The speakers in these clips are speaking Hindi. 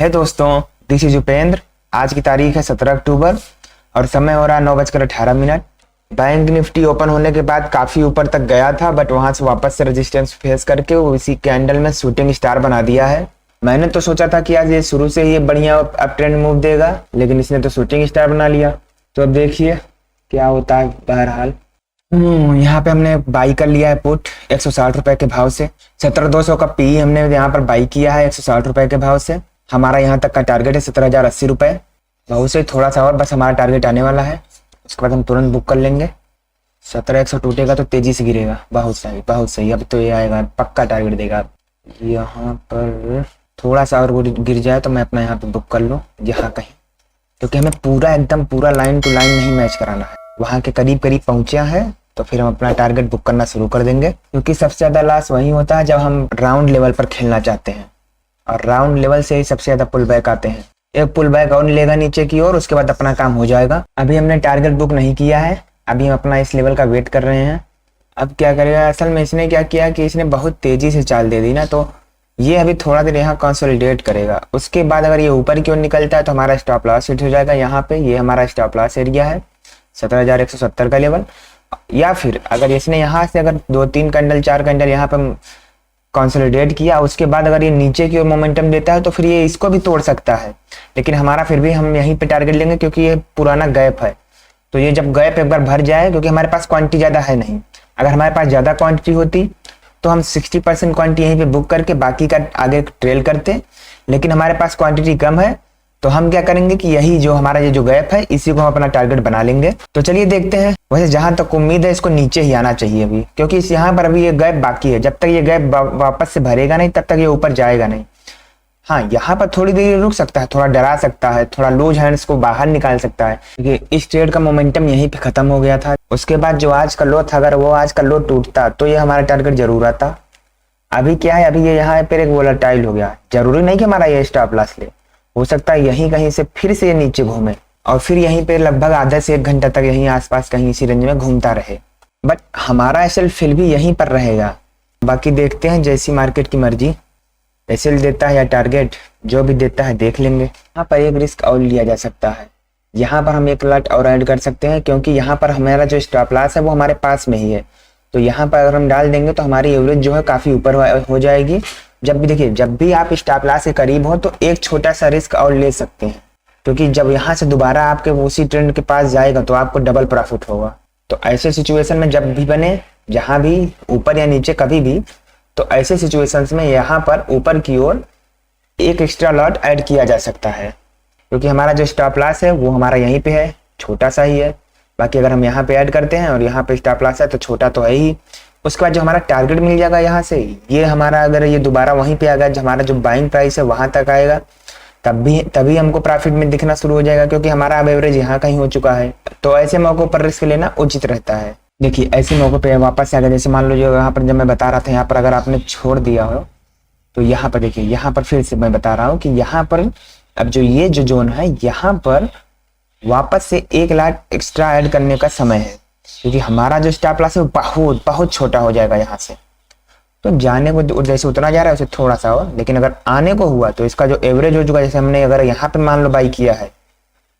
है दोस्तों, दिस इज उपेंद्र। आज की तारीख है 17 अक्टूबर और समय हो रहा है 9:18। बैंक निफ्टी ओपन होने के बाद काफी ऊपर तक गया था, बट वहां से वापस से रेजिस्टेंस फेस करके वो इसी कैंडल में शूटिंग स्टार बना दिया है। मैंने तो सोचा था कि आज ये शुरू से ही बढ़िया अप ट्रेंड मूव देगा, लेकिन इसने तो शूटिंग स्टार बना लिया। तो अब देखिए क्या होता है। बहरहाल यहाँ पे हमने बाई कर लिया है पुट 160 रुपए के भाव से। 17,200 का पी हमने यहाँ पर बाई किया है 160 रुपए के भाव से। हमारा यहाँ तक का टारगेट है 17,080 रुपए। बहुत से थोड़ा सा और बस हमारा टारगेट आने वाला है, उसके बाद हम तुरंत बुक कर लेंगे। 17,100 टूटेगा तो तेजी से गिरेगा। बहुत सही बहुत सही। अब तो ये आएगा, पक्का टारगेट देगा। यहाँ पर थोड़ा सा और गिर जाए तो मैं अपना यहाँ पे बुक कर लूँ यहाँ कहीं, क्योंकि हमें पूरा एकदम पूरा लाइन टू लाइन नहीं मैच कराना है। वहाँ के करीब करीब पहुँचा है तो फिर हम अपना टारगेट बुक करना शुरू कर देंगे, क्योंकि सबसे ज़्यादा लॉस वही होता है जब हम राउंड लेवल पर खेलना चाहते हैं, और राउंड लेवल से ही सबसे ज़्यादा पुल बैक आते हैं। एक पुल बैक और लेगा नीचे की ओर, उसके बाद अपना काम हो जाएगा। अभी हमने टारगेट बुक नहीं किया है, अभी हम अपना इस लेवल का वेट कर रहे हैं। अब क्या करेगा, असल में इसने क्या किया कि इसने बहुत तेज़ी से चाल दे दी ना, तो ये अभी थोड़ा देर यहाँ कंसोलिडेट करेगा। उसके बाद अगर ये ऊपर की ओर निकलता है तो हमारा स्टॉप लॉस हिट हो जाएगा। यहाँ पे ये हमारा स्टॉप लॉस एरिया है 17,170 का लेवल। या फिर अगर इसने यहाँ से अगर 2-3 कैंडल 4 कैंडल यहाँ पे कंसोलिडेट किया, उसके बाद अगर ये नीचे की ओर मोमेंटम देता है तो फिर ये इसको भी तोड़ सकता है। लेकिन हमारा फिर भी हम यहीं पे टारगेट लेंगे, क्योंकि ये पुराना गैप है। तो ये जब गैप एक बार भर जाए, क्योंकि हमारे पास क्वांटिटी ज़्यादा है नहीं, अगर हमारे पास ज़्यादा क्वांटिटी होती तो हम 60% क्वांटिटी यहीं पे बुक करके बाकी का आगे ट्रेल करते। लेकिन हमारे पास क्वांटिटी कम है, तो हम क्या करेंगे कि यही जो हमारा ये जो गैप है इसी को हम अपना टारगेट बना लेंगे। तो चलिए देखते हैं। वैसे जहां तक उम्मीद है इसको नीचे ही आना चाहिए अभी, क्योंकि इस यहाँ पर अभी ये गैप बाकी है। जब तक ये गैप वापस से भरेगा नहीं तब तक ये ऊपर जाएगा नहीं। हाँ, यहाँ पर थोड़ी देर रुक सकता है, थोड़ा डरा सकता है, थोड़ा लूज हैंड्स को बाहर निकाल सकता है, क्योंकि इस ट्रेड का मोमेंटम यहीं पे खत्म हो गया था। उसके बाद जो आज का लो था, अगर वो आज का लो टूटता तो ये हमारा टारगेट जरूर आता। अभी क्या है, अभी ये यहाँ पर एक वोलेटाइल हो गया। जरूरी नहीं कि हमारा ये स्टॉप लॉस ले, हो सकता है यहीं कहीं से फिर से ये नीचे घूमे और फिर यहीं पे लगभग आधा से 1 घंटा तक यहीं आसपास कहीं इसी रेंज में घूमता रहे। बट हमारा एसएल फिर भी यहीं पर रहेगा। बाकी देखते हैं, जैसी मार्केट की मर्जी, एसएल देता है या टारगेट जो भी देता है देख लेंगे। यहाँ पर एक रिस्क और लिया जा सकता है। यहाँ पर हम एक लॉट और ऐड कर सकते हैं, क्योंकि यहाँ पर हमारा जो स्टॉप लॉस है वो हमारे पास में ही है। तो यहाँ पर अगर हम डाल देंगे तो हमारी एवरेज जो है काफ़ी ऊपर हो जाएगी। जब भी देखिए, जब भी आप स्टॉप लॉस के करीब हो तो एक छोटा सा रिस्क और ले सकते हैं, क्योंकि जब यहाँ से दोबारा आपके उसी ट्रेंड के पास जाएगा तो आपको डबल प्रॉफिट होगा। तो ऐसे सिचुएशन में जब भी बने, जहाँ भी ऊपर या नीचे कभी भी, तो ऐसे सिचुएशंस में यहाँ पर ऊपर की ओर एक एक्स्ट्रा लॉट ऐड किया जा सकता है, क्योंकि हमारा जो स्टॉप लॉस है वो हमारा यहीं पे है, छोटा सा ही है। बाकी अगर हम यहाँ पे ऐड करते हैं और यहाँ पे स्टॉप लॉस है तो छोटा तो है ही। उसके बाद जो हमारा टारगेट मिल जाएगा यहाँ से, ये हमारा अगर ये दोबारा वहीं पे आ गया, जो हमारा जो बाइंग प्राइस है वहां तक आएगा, तभी हमको प्रॉफिट में दिखना शुरू हो जाएगा, क्योंकि हमारा अब एवरेज यहाँ कहीं हो चुका है। तो ऐसे मौकों पर रिस्क लेना उचित रहता है। देखिए, ऐसे मौकों पे वापस से अगर जैसे मान लो जो यहाँ पर जब मैं बता रहा था, यहाँ पर अगर आपने छोड़ दिया हो तो यहाँ पर देखिए, यहाँ पर फिर से मैं बता रहा हूँ कि यहाँ पर अब जो ये जो जोन है, यहाँ पर वापस से 1 लाख एक्स्ट्रा ऐड करने का समय है, क्योंकि हमारा जो स्टॉप लॉस है वो बहुत बहुत छोटा हो जाएगा यहाँ से। तो जाने को जैसे उतना जा रहा है उसे थोड़ा सा हो, लेकिन अगर आने को हुआ तो इसका जो एवरेज हो चुका है, जैसे हमने अगर यहाँ पे मान लो बाई किया है,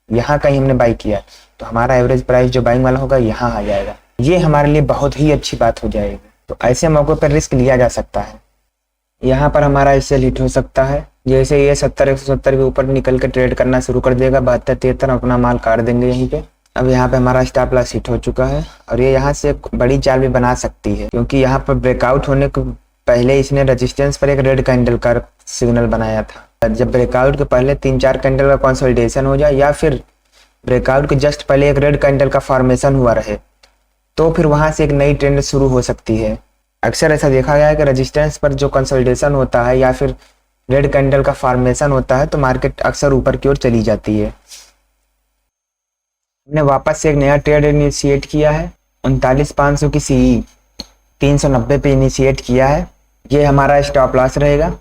यहाँ कहीं हमने बाई किया, तो हमारा एवरेज प्राइस जो बाइंग वाला होगा यहाँ आ जाएगा। ये हमारे लिए बहुत ही अच्छी बात हो जाएगी। तो ऐसे मौक़ों पर रिस्क लिया जा सकता है। यहाँ पर हमारा इससे हिट हो सकता है, जैसे ये 70-170 के ऊपर निकल के ट्रेड करना शुरू कर देगा, 72-73 अपना माल काट देंगे यहीं पे। अब यहाँ पे हमारा स्टॉप लॉस हिट हो चुका है और ये यहाँ से एक बड़ी चाल भी बना सकती है, क्योंकि यहाँ पर ब्रेकआउट होने को पहले इसने रेजिस्टेंस पर एक रेड कैंडल का सिग्नल बनाया था। जब ब्रेकआउट के पहले 3-4 कैंडल का कंसोलिडेशन हो जाए, या फिर ब्रेकआउट के जस्ट पहले एक रेड कैंडल का फॉर्मेशन हुआ रहे, तो फिर वहाँ से एक नई ट्रेंड शुरू हो सकती है। अक्सर ऐसा देखा गया है कि रेजिस्टेंस पर जो कंसोलिडेशन होता है या फिर रेड कैंडल का फॉर्मेशन होता है तो मार्केट अक्सर ऊपर की ओर चली जाती है। हमने वापस से एक नया ट्रेड इनिशिएट किया है, 39,500 की सीई 390 पे इनिशिएट किया है। ये हमारा स्टॉप लॉस रहेगा,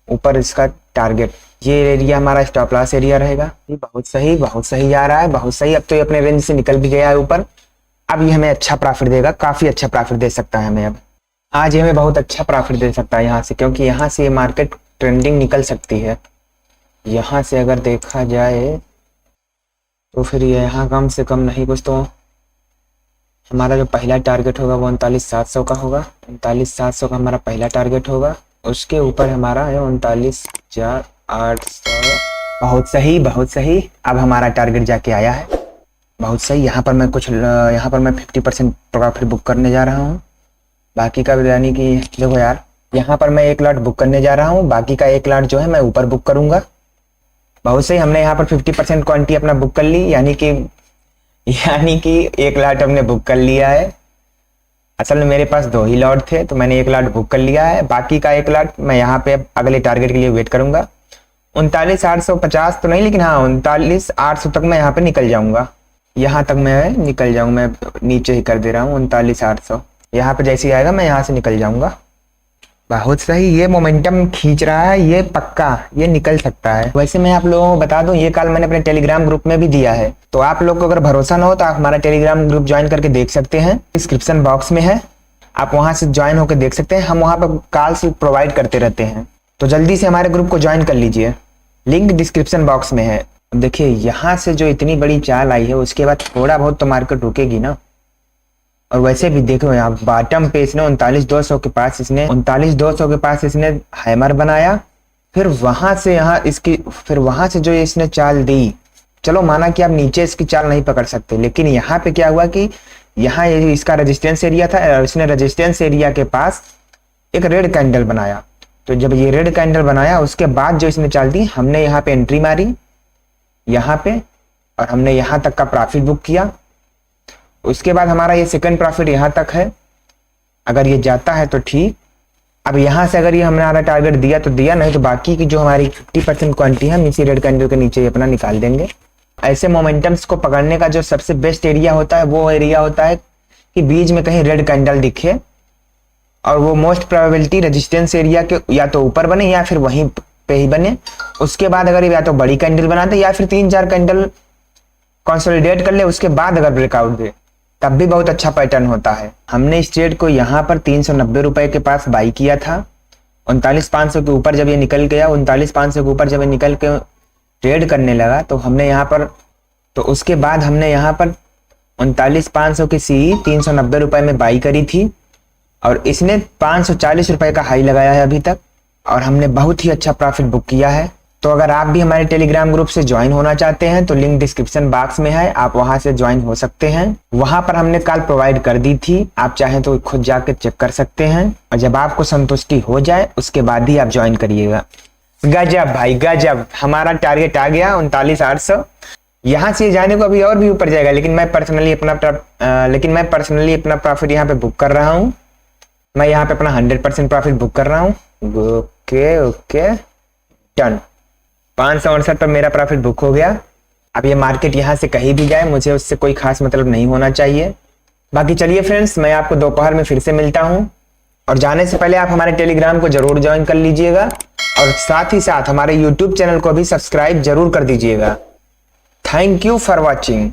ऊपर इसका टारगेट, ये एरिया हमारा स्टॉप लॉस एरिया रहेगा। ये बहुत सही आ रहा है, बहुत सही। अब तो ये अपने रेंज से निकल भी गया है ऊपर। अब ये हमें अच्छा प्रॉफिट देगा, काफ़ी अच्छा प्रॉफिट दे सकता है हमें। अब आज ये हमें बहुत अच्छा प्रॉफिट दे सकता है यहाँ से, क्योंकि यहाँ से ये मार्केट ट्रेंडिंग निकल सकती है। यहाँ से अगर देखा जाए तो फिर यहाँ कम से कम नहीं कुछ तो हमारा जो पहला टारगेट होगा वो 39,700 का होगा। 39,700 का हमारा पहला टारगेट होगा। उसके ऊपर हमारा है 39,800। बहुत सही, बहुत सही। अब हमारा टारगेट जाके आया है। बहुत सही। यहाँ पर मैं 50% प्रॉफिट बुक करने जा रहा हूँ। बाकी का यानी कि देखो यार, यहाँ पर मैं 1 लॉट बुक करने जा रहा हूँ। बाकी का 1 लॉट जो है मैं ऊपर बुक करूँगा। बहुत सही। हमने यहाँ पर 50% क्वांटिटी अपना बुक कर ली, यानी कि 1 लॉट हमने बुक कर लिया है। असल में मेरे पास 2 ही लॉट थे तो मैंने 1 लॉट बुक कर लिया है। बाकी का 1 लॉट मैं यहाँ पे अगले टारगेट के लिए वेट करूंगा। 39,850 तो नहीं, लेकिन हाँ 39,800 तक मैं यहाँ पे निकल जाऊंगा। यहाँ तक मैं निकल जाऊंगा। मैं नीचे ही कर दे रहा हूँ 39,800। यहाँ पे जैसे ही आएगा मैं यहाँ से निकल जाऊंगा। बहुत सही। ये मोमेंटम खींच रहा है, ये पक्का ये निकल सकता है। वैसे मैं आप लोगों को बता दूं, ये कॉल मैंने अपने टेलीग्राम ग्रुप में भी दिया है, तो आप लोग को अगर भरोसा ना हो तो आप हमारा टेलीग्राम ग्रुप ज्वाइन करके देख सकते हैं। डिस्क्रिप्शन बॉक्स में है, आप वहां से ज्वाइन होकर देख सकते हैं। हम वहां पर कॉल्स प्रोवाइड करते रहते हैं, तो जल्दी से हमारे ग्रुप को ज्वाइन कर लीजिए। लिंक डिस्क्रिप्शन बॉक्स में है। देखिए यहाँ से जो इतनी बड़ी चाल आई है उसके बाद थोड़ा बहुत तो मार्केट रुकेगी ना। और वैसे भी देखो यहाँ बॉटम पे इसने 39,200 के पास इसने हैमर बनाया। फिर वहां से जो इसने चाल दी, चलो माना कि आप नीचे इसकी चाल नहीं पकड़ सकते, लेकिन यहाँ पे क्या हुआ कि यहाँ ये इसका रेजिस्टेंस एरिया था और इसने रेजिस्टेंस एरिया के पास एक रेड कैंडल बनाया। तो जब ये रेड कैंडल बनाया उसके बाद जो इसने चाल दी, हमने यहाँ पे एंट्री मारी यहाँ पे और हमने यहाँ तक का प्रॉफिट बुक किया। उसके बाद हमारा ये सेकंड प्रॉफिट यहाँ तक है। अगर ये जाता है तो ठीक। अब यहाँ से अगर ये हमारा टारगेट दिया तो दिया, नहीं तो बाकी की जो हमारी 50% क्वांटिटी है हम इसी रेड कैंडल के नीचे अपना निकाल देंगे। ऐसे मोमेंटम्स को पकड़ने का जो सबसे बेस्ट एरिया होता है वो एरिया होता है कि बीच में कहीं रेड कैंडल दिखे और वो मोस्ट प्रोबेबिलिटी रेजिस्टेंस एरिया के या तो ऊपर बने या फिर वहीं पे ही बने। उसके बाद अगर या तो बड़ी कैंडल बनाते या फिर 3-4 कैंडल कंसोलिडेट कर ले, उसके बाद अगर ब्रेकआउट दे तब भी बहुत अच्छा पैटर्न होता है। हमने इस ट्रेड को यहाँ पर 390 रुपए के पास बाई किया था। 39,500 के ऊपर जब ये निकल गया, 39,500 के ऊपर जब ये निकल के ट्रेड करने लगा तो हमने यहाँ पर, तो उसके बाद हमने यहाँ पर 39,500 की सी 390 रुपए में बाई करी थी और इसने 540 रुपए का हाई लगाया है अभी तक और हमने बहुत ही अच्छा प्रॉफिट बुक किया है। तो अगर आप भी हमारे टेलीग्राम ग्रुप से ज्वाइन होना चाहते हैं तो लिंक डिस्क्रिप्शन बॉक्स में है, आप वहां से ज्वाइन हो सकते हैं। वहां पर हमने कॉल प्रोवाइड कर दी थी, आप चाहें तो खुद जाकर चेक कर सकते हैं और जब आपको संतुष्टि हो जाए उसके बाद ही आप ज्वाइन करिएगा। गजब भाई गजब, हमारा टारगेट आ गया 39,800। यहाँ से जाने को अभी और भी ऊपर जाएगा, लेकिन मैं पर्सनली अपना प्रॉफिट यहाँ पे बुक कर रहा हूँ। मैं यहाँ पे अपना 100% प्रॉफिट बुक कर रहा हूँ। Okay done. 568 पर मेरा प्रॉफिट बुक हो गया। अब ये मार्केट यहाँ से कहीं भी जाए मुझे उससे कोई खास मतलब नहीं होना चाहिए। बाकी चलिए फ्रेंड्स, मैं आपको दोपहर में फिर से मिलता हूँ और जाने से पहले आप हमारे टेलीग्राम को जरूर ज्वाइन कर लीजिएगा और साथ ही साथ हमारे यूट्यूब चैनल को भी सब्सक्राइब जरूर कर दीजिएगा। Thank you for watching.